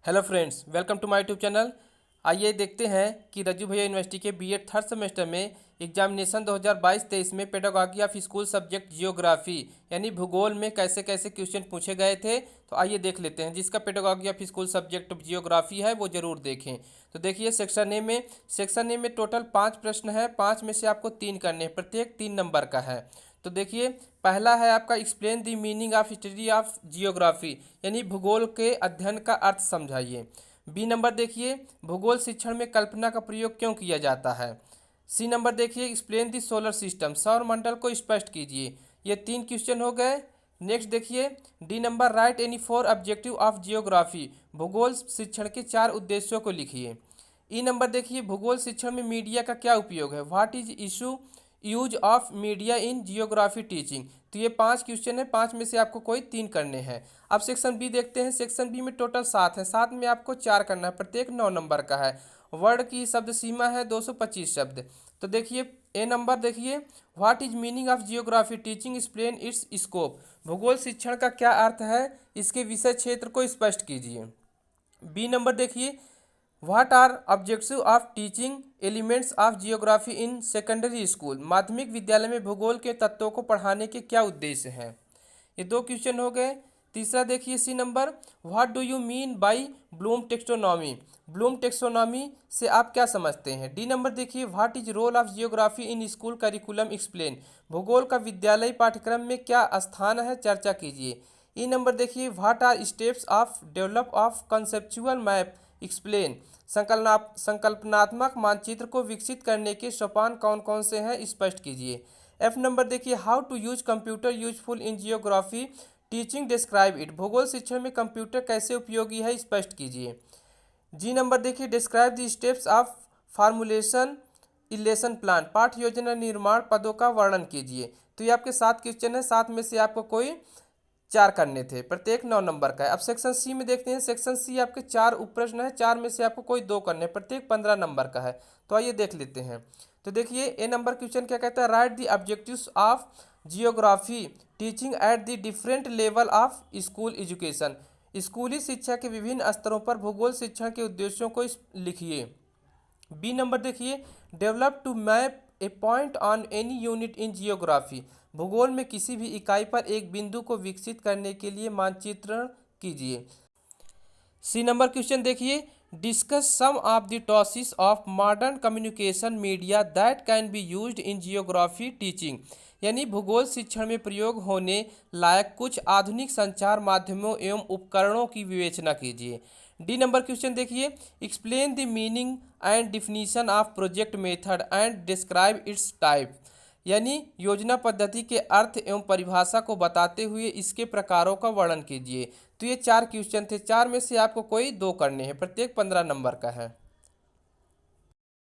Hello friends, welcome to my YouTube channel. आइए देखते हैं कि रज्जू भैया यूनिवर्सिटी के बीएड थर्ड सेमेस्टर में एग्जामिनेशन 2022-23 में pedagogy of school subject geography यानी भूगोल में कैसे कैसे क्वेश्चन पूछे गए थे। तो आइए देख लेते हैं। जिसका pedagogy of school subject geography है वो ज़रूर देखें। तो देखिए सेक्शन ए में टोटल 5 प्रश्न है। 5 में से आपको 3 करने हैं, प्रत्येक 3 नंबर का है। तो देखिए, पहला है आपका explain the meaning of study of geography यानी भूगोल के अध्ययन का अर्थ समझाइए। बी नंबर देखिए, भूगोल शिक्षण में कल्पना का प्रयोग क्यों किया जाता है। सी नंबर देखिए, एक्सप्लेन द सोलर सिस्टम सौर मंडल को स्पष्ट कीजिए। ये 3 क्वेश्चन हो गए। नेक्स्ट देखिए, D number right any 4 objective of geography भूगोल शिक्षण के 4 उद्देश्यों को लिखिए। ई नंबर देखिए, भूगोल शिक्षण में मीडिया का क्या उपयोग है। What is issue use of media in geography teaching. तो ये 5 क्वेश्चन है। 5 में से आपको कोई 3 करने हैं। अब सेक्शन बी देखते हैं। सेक्शन बी में टोटल 7 है। 7 में आपको 4 करना है, प्रत्येक 9 नंबर का है। वर्ड की शब्द सीमा है 225 शब्द। तो देखिए, ए नंबर देखिए, what is meaning of geography teaching explain it's scope. भूगोल शिक्षण का क्या अर्थ है, इसके विषय क्षेत्र को स्पष्ट कीजिए। बी नंबर देखिए, what are objective of teaching elements of geography in secondary school. माध्यमिक विद्यालय में भूगोल के तत्वों को पढ़ाने के क्या उद्देश्य हैं। ये 2 क्वेश्चन हो गए। तीसरा देखिए, C number, what do you mean by Bloom taxonomy. Bloom taxonomy से आप क्या समझते हैं। डी नंबर देखिए, what is role of geography in school curriculum explain. भूगोल का विद्यालय पाठ्यक्रम में क्या स्थान है, चर्चा कीजिए। ई नंबर देखिए, what are steps of develop of conceptual map explain. संकल्पनात्मक मानचित्र को विकसित करने के सोपान कौन कौन से हैं, स्पष्ट कीजिए। एफ नंबर देखिए, how to use computer useful in geography teaching describe it. भूगोल शिक्षण में कंप्यूटर कैसे उपयोगी है, स्पष्ट कीजिए। जी नंबर देखिए, describe the steps of formulation a lesson plan. पाठ योजना निर्माण पदों का वर्णन कीजिए। तो ये आपके 7 क्वेश्चन है। 7 में से आपको कोई 4 करने थे, प्रत्येक 9 नंबर का है। अब सेक्शन सी में देखते हैं। सेक्शन सी आपके 4 उप प्रश्न है। 4 में से आपको कोई 2 करने हैं, प्रत्येक 15 नंबर का है। तो आइए देख लेते हैं। तो देखिए, ए नंबर क्वेश्चन क्या कहता है, right the objectives of geography teaching at the different level of school education. स्कूली शिक्षा के विभिन्न स्तरों पर भूगोल शिक्षण के उद्देश्यों को लिखिए। बी नंबर देखिए, develop to map a point on any unit in geography. भूगोल में किसी भी इकाई पर एक बिंदु को विकसित करने के लिए मानचित्रण कीजिए। सी नंबर क्वेश्चन देखिए, discuss some of the tosses of modern communication media that can be used in geography teaching. यानी भूगोल शिक्षण में प्रयोग होने लायक कुछ आधुनिक संचार माध्यमों एवं उपकरणों की विवेचना कीजिए। डी नंबर क्वेश्चन देखिए, explain the meaning and definition of project method and describe it's type. यानी योजना पद्धति के अर्थ एवं परिभाषा को बताते हुए इसके प्रकारों का वर्णन कीजिए। तो ये 4 क्वेश्चन थे। 4 में से आपको कोई 2 करने हैं, प्रत्येक 15 नंबर का है।